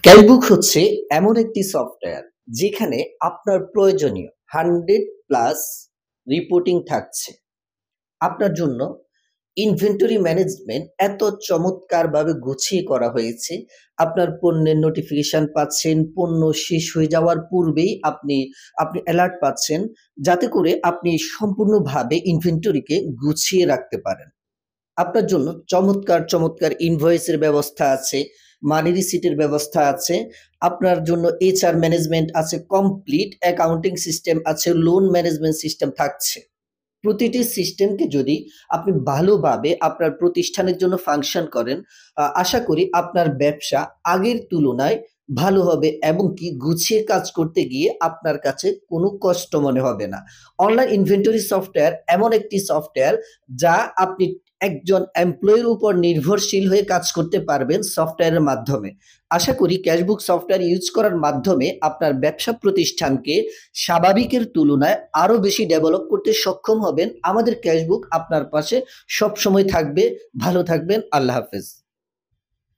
Cashbook হচ্ছে এমন একটি সফটওয়্যার যেখানে আপনার প্রয়োজনীয় 100 প্লাস রিপোর্টিং থাকছে। আপনার জন্য ইনভেন্টরি ম্যানেজমেন্ট এত চমৎকারভাবে গুছিয়ে করা হয়েছে। আপনার পণ্যের নোটিফিকেশন পাচ্ছেন, পণ্য শেষ হয়ে যাওয়ার পূর্বেই আপনি অ্যালার্ট পাচ্ছেন, যাতে করে আপনি সম্পূর্ণভাবে ইনভেন্টরিকে গুছিয়ে রাখতে পারেন। আপনার জন্য চমৎকার ইনভয়েসের ব্যবস্থা আছে, মানি রিসিটের ব্যবস্থা আছে। আপনার জন্য এইচআর ম্যানেজমেন্ট আছে, কমপ্লিট অ্যাকাউন্টিং সিস্টেম আছে, লোন ম্যানেজমেন্ট সিস্টেম থাকছে। প্রতিটি সিস্টেমকে যদি আপনি ভালোভাবে আপনার প্রতিষ্ঠানের জন্য ফাংশন করেন, আশা করি আপনার ব্যবসা আগের তুলনায় ভালো হবে এবং কি গুছিয়ে কাজ করতে গিয়ে আপনার কাছে কোনো কষ্ট মনে হবে না। অনলাইন ইনভেন্টরি সফটওয়্যার এমন একটি সফটওয়্যার যা আপনি একজন এমপ্লয়ির উপর নির্ভরশীল হয়ে কাজ করতে পারবেন সফটওয়্যারের মাধ্যমে। আশা করি ক্যাশবুক সফটওয়্যার ইউজ করার মাধ্যমে আপনার ব্যবসা প্রতিষ্ঠানকে স্বাভাবিকের তুলনায় আরো বেশি ডেভেলপ করতে সক্ষম হবেন। আমাদের ক্যাশবুক আপনার পাশে সবসময় থাকবে। ভালো থাকবেন। আল্লাহ হাফেজ।